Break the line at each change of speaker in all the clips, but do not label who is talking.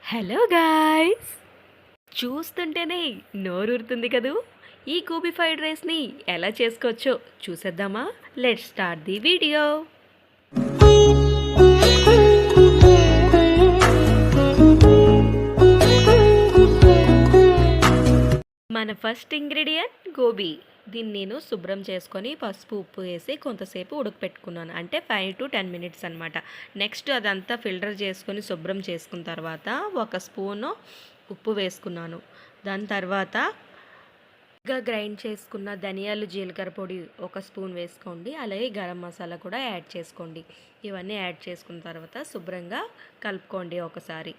Hello guys, చూస్తుంటేనే నోరూరుతుంది కదూ. ఈ గోబీ ఫ్రైడ్ రైస్ని ఎలా చేసుకోవచ్చో చూసేద్దామా? Let's start the video. మన ఫస్ట్ ఇంగ్రీడియంట్ గోబీ. దీన్ని నేను శుభ్రం చేసుకొని పసుపు ఉప్పు వేసి కొంతసేపు ఉడకపెట్టుకున్నాను, అంటే 5 to 10 minutes అనమాట. నెక్స్ట్ అదంతా ఫిల్టర్ చేసుకొని శుభ్రం చేసుకున్న తర్వాత ఒక స్పూను ఉప్పు వేసుకున్నాను. దాని తర్వాత గ్రైండ్ చేసుకున్న ధనియాలు జీలకర్ర పొడి ఒక స్పూన్ వేసుకోండి. అలాగే గరం మసాలా కూడా యాడ్ చేసుకోండి. ఇవన్నీ యాడ్ చేసుకున్న తర్వాత శుభ్రంగా కలుపుకోండి ఒకసారి.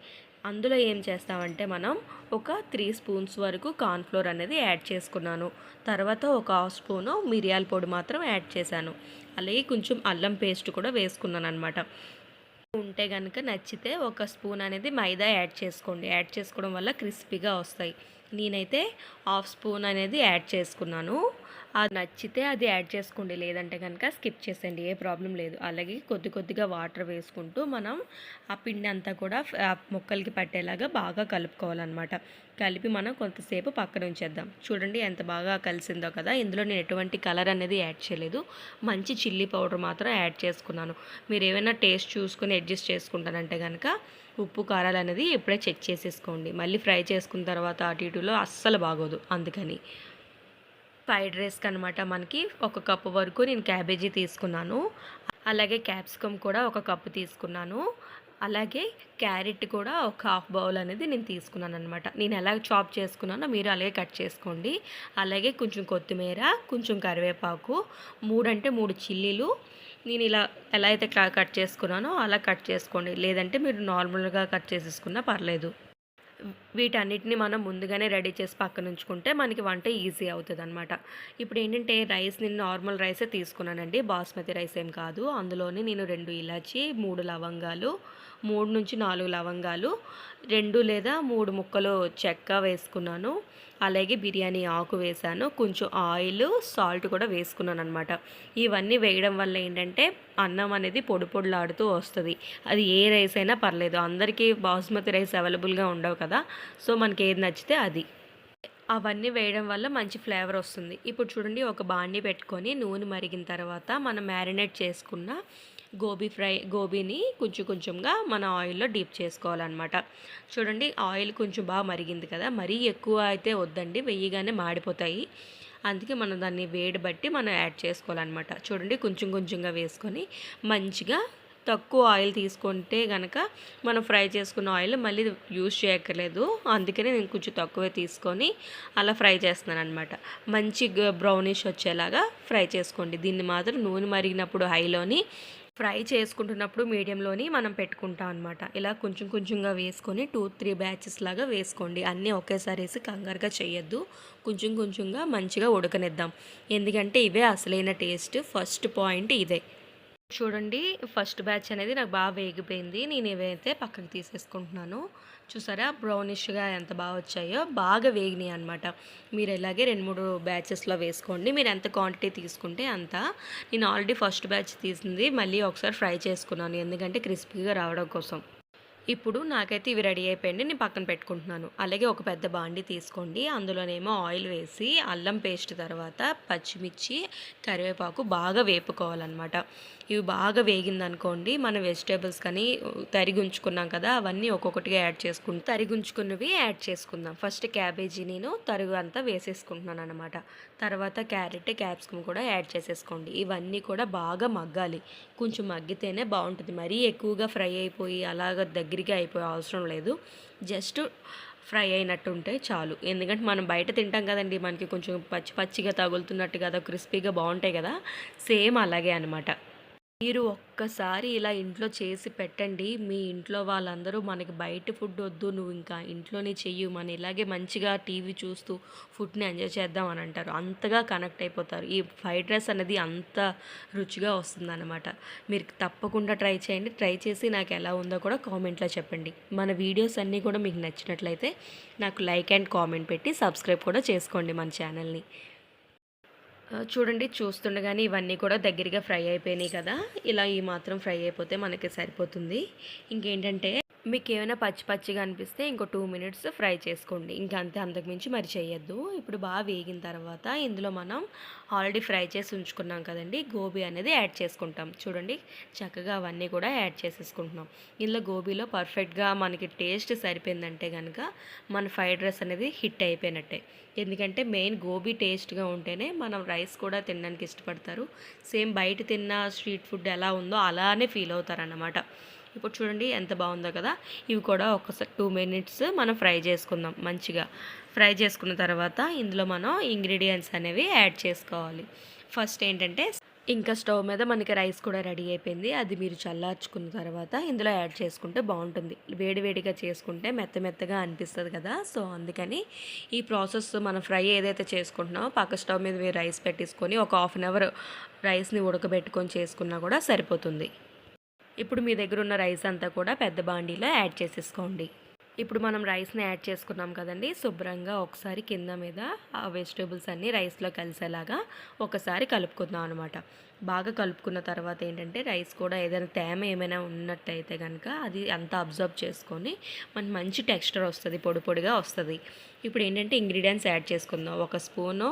అందులో ఏం చేస్తామంటే మనం ఒక 3 స్పూన్స్ వరకు కార్న్ఫ్లోర్ అనేది యాడ్ చేసుకున్నాను. తర్వాత ఒక హాఫ్ స్పూను మిరియాల పొడి మాత్రం యాడ్ చేశాను. అలాగే కొంచెం అల్లం పేస్ట్ కూడా వేసుకున్నాను అనమాట. ఉంటే కనుక నచ్చితే ఒక స్పూన్ అనేది మైదా యాడ్ చేసుకోండి. యాడ్ చేసుకోవడం వల్ల క్రిస్పీగా వస్తాయి. నేనైతే హాఫ్ స్పూన్ అనేది యాడ్ చేసుకున్నాను. అది నచ్చితే అది యాడ్ చేసుకోండి, లేదంటే కనుక స్కిప్ చేసేయండి, ఏ ప్రాబ్లం లేదు. అలాగే కొద్ది కొద్దిగా వాటర్ వేసుకుంటూ మనం ఆ పిండి అంతా కూడా ముక్కలకి పట్టేలాగా బాగా కలుపుకోవాలన్నమాట. కలిపి మనం కొంతసేపు పక్కన ఉంచేద్దాం. చూడండి ఎంత బాగా కలిసిందో కదా. ఇందులో నేను ఎటువంటి కలర్ అనేది యాడ్ చేయలేదు, మంచి చిల్లీ పౌడర్ మాత్రం యాడ్ చేసుకున్నాను. మీరు ఏమైనా టేస్ట్ చూసుకొని అడ్జస్ట్ చేసుకుంటానంటే కనుక ఉప్పు కారాలు అనేది ఇప్పుడే చెక్ చేసేసుకోండి. మళ్ళీ ఫ్రై చేసుకున్న తర్వాత అటు ఇటులో అస్సలు బాగోదు. అందుకని ఫ్రైడ్ రైస్కి అనమాట మనకి 1 కప్పు వరకు నేను క్యాబేజీ తీసుకున్నాను. అలాగే క్యాప్సికమ్ కూడా 1 కప్పు తీసుకున్నాను. అలాగే క్యారెట్ కూడా ఒక హాఫ్ బౌల్ అనేది నేను తీసుకున్నాను అనమాట. నేను ఎలా చాప్ చేసుకున్నానో మీరు అలాగే కట్ చేసుకోండి. అలాగే కొంచెం కొత్తిమీర, కొంచెం కరివేపాకు, 3 చిల్లీలు నేను ఇలా ఎలా అయితే కట్ చేసుకున్నానో అలా కట్ చేసుకోండి, లేదంటే మీరు నార్మల్గా కట్ చేసేసుకున్నా పర్లేదు. వీటన్నిటిని మనం ముందుగానే రెడీ చేసి పక్కన ఉంచుకుంటే మనకి వంట ఈజీ అవుతుంది అనమాట. ఇప్పుడు ఏంటంటే రైస్ నేను నార్మల్ రైసే తీసుకున్నానండి, బాస్మతి రైస్ ఏం కాదు. అందులోనే నేను 2 ఇలాచి, 3 లవంగాలు, 3 నుంచి 4 లవంగాలు, 2 లేదా 3 ముక్కలు చెక్క వేసుకున్నాను. అలాగే బిర్యానీ ఆకు వేసాను. కొంచెం ఆయిల్, సాల్ట్ కూడా వేసుకున్నాను అనమాట. ఇవన్నీ వేయడం వల్ల ఏంటంటే అన్నం అనేది పొడి పొడిలాడుతూ వస్తుంది. అది ఏ రైస్ అయినా పర్లేదు, అందరికీ బాస్మతి రైస్ అవైలబుల్గా ఉండవు కదా. సో మనకి ఏది నచ్చితే అది. అవన్నీ వేయడం వల్ల మంచి ఫ్లేవర్ వస్తుంది. ఇప్పుడు చూడండి, ఒక బాండీ పెట్టుకొని నూనె మరిగిన తర్వాత మనం మ్యారినేట్ చేసుకున్న గోబీని కొంచెం కొంచెంగా మన ఆయిల్లో డీప్ చేసుకోవాలన్నమాట. చూడండి, ఆయిల్ కొంచెం బాగా మరిగింది కదా. మరీ ఎక్కువ అయితే వద్దండి, వెయ్యగానే మాడిపోతాయి. అందుకే మనం దాన్ని వేడి బట్టి మనం యాడ్ చేసుకోవాలన్నమాట. చూడండి, కొంచెం కొంచెంగా వేసుకొని మంచిగా తక్కువ ఆయిల్ తీసుకుంటే కనుక మనం ఫ్రై చేసుకున్న ఆయిల్ మళ్ళీ యూజ్ చేయక్కర్లేదు. అందుకనే నేను కొంచెం తక్కువే తీసుకొని అలా ఫ్రై చేస్తున్నాను అనమాట. మంచి బ్రౌనిష్ వచ్చేలాగా ఫ్రై చేసుకోండి. దీన్ని మాత్రం నూనె మరిగినప్పుడు హైలోని, ఫ్రై చేసుకుంటున్నప్పుడు మీడియంలోని మనం పెట్టుకుంటాం అనమాట. ఇలా కొంచెం కొంచెంగా వేసుకొని 2-3 బ్యాచెస్ లాగా వేసుకోండి. అన్నీ ఒకేసారి వేసి కంగారుగా చేయొద్దు. కొంచెం కొంచెంగా మంచిగా ఉడకనిద్దాం. ఎందుకంటే ఇవే అసలైన టేస్ట్. ఫస్ట్ పాయింట్ ఇదే. చూడండి, ఫస్ట్ బ్యాచ్ అనేది నాకు బాగా వేగిపోయింది. నేను ఇవైతే పక్కకు తీసేసుకుంటున్నాను. చూసారా బ్రౌనిష్గా ఎంత బాగా వచ్చాయో, బాగా వేగినాయి అనమాట. మీరు ఇలాగే 2-3 బ్యాచెస్లో వేసుకోండి. మీరు ఎంత క్వాంటిటీ తీసుకుంటే అంత. నేను ఆల్రెడీ ఫస్ట్ బ్యాచ్ తీసింది మళ్ళీ ఒకసారి ఫ్రై చేసుకున్నాను, ఎందుకంటే క్రిస్పీగా రావడం కోసం. ఇప్పుడు నాకైతే ఇవి రెడీ అయిపోయింది, నేను పక్కన పెట్టుకుంటున్నాను. అలాగే ఒక పెద్ద బాండి తీసుకోండి. అందులోనేమో ఆయిల్ వేసి అల్లం పేస్ట్, తర్వాత పచ్చిమిర్చి, కరివేపాకు బాగా వేపుకోవాలన్నమాట. ఇవి బాగా వేగిందనుకోండి, మన వెజిటేబుల్స్ కానీ తరిగి ఉంచుకున్నాం కదా, అవన్నీ ఒక్కొక్కటిగా యాడ్ చేసుకుంటూ తరిగి ఉంచుకున్నవి యాడ్ చేసుకుందాం. ఫస్ట్ క్యాబేజీ నేను తరుగు అంతా వేసేసుకుంటున్నాను అనమాట. తర్వాత క్యారెట్, క్యాప్సికమ్ కూడా యాడ్ చేసేసుకోండి. ఇవన్నీ కూడా బాగా మగ్గాలి. కొంచెం మగ్గితేనే బాగుంటుంది. మరీ ఎక్కువగా ఫ్రై అయిపోయి అలాగ దగ్గరికి అయిపోయే అవసరం లేదు. జస్ట్ ఫ్రై అయినట్టు ఉంటే చాలు. ఎందుకంటే మనం బయట తింటాం కదండి, మనకి కొంచెం పచ్చిగా తగులుతున్నట్టు కదా, క్రిస్పీగా బాగుంటాయి కదా. సేమ్ అలాగే అనమాట. మీరు ఒక్కసారి ఇలా ఇంట్లో చేసి పెట్టండి. మీ ఇంట్లో వాళ్ళందరూ మనకి బయట ఫుడ్ వద్దు, నువ్వు ఇంకా ఇంట్లోనే చెయ్యి, మన ఇలాగే మంచిగా టీవీ చూస్తూ ఫుడ్ని ఎంజాయ్ చేద్దాం అని అంటారు. అంతగా కనెక్ట్ అయిపోతారు. ఈ ఫ్రైడ్ రైస్ అనేది అంత రుచిగా వస్తుందన్నమాట. మీరు తప్పకుండా ట్రై చేయండి. ట్రై చేసి నాకు ఎలా ఉందో కూడా కామెంట్లో చెప్పండి. మన వీడియోస్ అన్నీ కూడా మీకు నచ్చినట్లయితే నాకు లైక్ అండ్ కామెంట్ పెట్టి సబ్స్క్రైబ్ కూడా చేసుకోండి మన ఛానల్ని. చూడండి, చూస్తుండగానే ఇవన్నీ కూడా దగ్గరగా ఫ్రై అయిపోయినాయి కదా. ఇలా ఈ మాత్రం ఫ్రై అయిపోతే మనకి సరిపోతుంది. ఇంకేంటంటే మీకేమైనా పచ్చి పచ్చిగా అనిపిస్తే ఇంకో 2 మినిట్స్ ఫ్రై చేసుకోండి. ఇంక అంతే, అంతకుమించి మరి చేయొద్దు. ఇప్పుడు బాగా వేగిన తర్వాత ఇందులో మనం ఆల్రెడీ ఫ్రై చేసి ఉంచుకున్నాం కదండీ! గోబీ అనేది యాడ్ చేసుకుంటాం. చూడండి చక్కగా అవన్నీ కూడా యాడ్ చేసేసుకుంటున్నాం. ఇందులో గోబీలో పర్ఫెక్ట్‌గా మనకి టేస్ట్ సరిపోయిందంటే గనక మన ఫ్రైడ్ రైస్ అనేది హిట్ అయిపోయినట్టే. ఎందుకంటే మెయిన్ గోబీ టేస్ట్‌గా ఉంటేనే మనం రైస్ కూడా తినడానికి ఇష్టపడతారు. సేమ్ బయట తిన్న స్ట్రీట్ ఫుడ్ ఎలా ఉందో అలానే ఫీల్ అవుతారన్నమాట. ఇప్పుడు చూడండి ఎంత బాగుందో కదా. ఇవి కూడా ఒకసారి 2 మినిట్స్ మనం ఫ్రై చేసుకుందాం మంచిగా. ఫ్రై చేసుకున్న తర్వాత ఇందులో మనం ఇంగ్రీడియంట్స్ అనేవి యాడ్ చేసుకోవాలి. ఫస్ట్ ఏంటంటే ఇంకా స్టవ్ మీద మనకి రైస్ కూడా రెడీ అయిపోయింది. అది మీరు చల్లార్చుకున్న తర్వాత ఇందులో యాడ్ చేసుకుంటే బాగుంటుంది. వేడివేడిగా చేసుకుంటే మెత్త మెత్తగా అనిపిస్తుంది కదా. సో అందుకని ఈ ప్రాసెస్ మనం ఫ్రై ఏదైతే చేసుకుంటున్నామో పక్క స్టవ్ మీద రైస్ పెట్టేసుకొని ఒక హాఫ్ అన్ అవర్ రైస్ని ఉడకబెట్టుకొని చేసుకున్నా కూడా సరిపోతుంది. ఇప్పుడు మీ దగ్గర ఉన్న రైస్ అంతా కూడా పెద్ద బాండీలో యాడ్ చేసేసుకోండి. ఇప్పుడు మనం రైస్ని యాడ్ చేసుకున్నాం కదండి. శుభ్రంగా ఒకసారి కింద మీద ఆ వెజిటేబుల్స్ అన్నీ రైస్లో కలిసేలాగా ఒకసారి కలుపుకుందాం అనమాట. బాగా కలుపుకున్న తర్వాత ఏంటంటే రైస్ కూడా ఏదైనా తేమ ఏమైనా ఉన్నట్టయితే కనుక అది అంతా అబ్జర్వ్ చేసుకొని మనకి మంచి టెక్స్చర్ వస్తుంది, పొడి పొడిగా వస్తుంది. ఇప్పుడు ఏంటంటే ఇంగ్రీడియంట్స్ యాడ్ చేసుకుందాం. ఒక స్పూను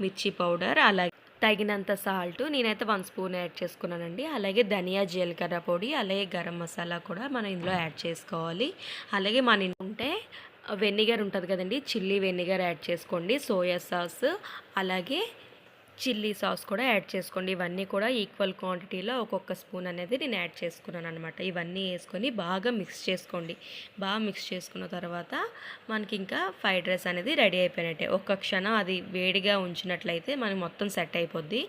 మిర్చి పౌడర్, అలాగే తగినంత సాల్ట్, నేనైతే 1 స్పూన్ యాడ్ చేసుకున్నానండి. అలాగే ధనియా జీలకర్ర పొడి, అలాగే గరం మసాలా కూడా మనం ఇందులో యాడ్ చేసుకోవాలి. అలాగే మన ఉంటే వెనిగర్ ఉంటుంది కదండి, చిల్లీ వెనిగర్ యాడ్ చేసుకోండి. సోయా సాస్, అలాగే చిల్లీ సాస్ కూడా యాడ్ చేసుకోండి. ఇవన్నీ కూడా ఈక్వల్ క్వాంటిటీలో ఒక్కొక్క స్పూన్ అనేది నేను యాడ్ చేసుకున్నాను అనమాట. ఇవన్నీ వేసుకొని బాగా మిక్స్ చేసుకోండి. బాగా మిక్స్ చేసుకున్న తర్వాత మనకి ఇంకా ఫ్రైడ్ రైస్ అనేది రెడీ అయిపోయినట్టే. ఒక్క క్షణం అది వేడిగా ఉంచినట్లయితే మనకి మొత్తం సెట్ అయిపోద్ది.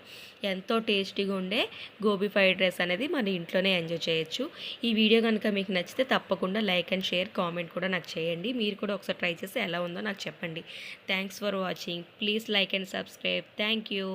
ఎంతో టేస్టీగా ఉండే గోబీ ఫ్రైడ్ రైస్ అనేది మన ఇంట్లోనే ఎంజాయ్ చేయొచ్చు. ఈ వీడియో కనుక మీకు నచ్చితే తప్పకుండా లైక్ అండ్ షేర్, కామెంట్ కూడా నాకు చేయండి. మీరు కూడా ఒకసారి ట్రై చేసి ఎలా ఉందో నాకు చెప్పండి. Thanks for watching. Please like and subscribe. Thank you.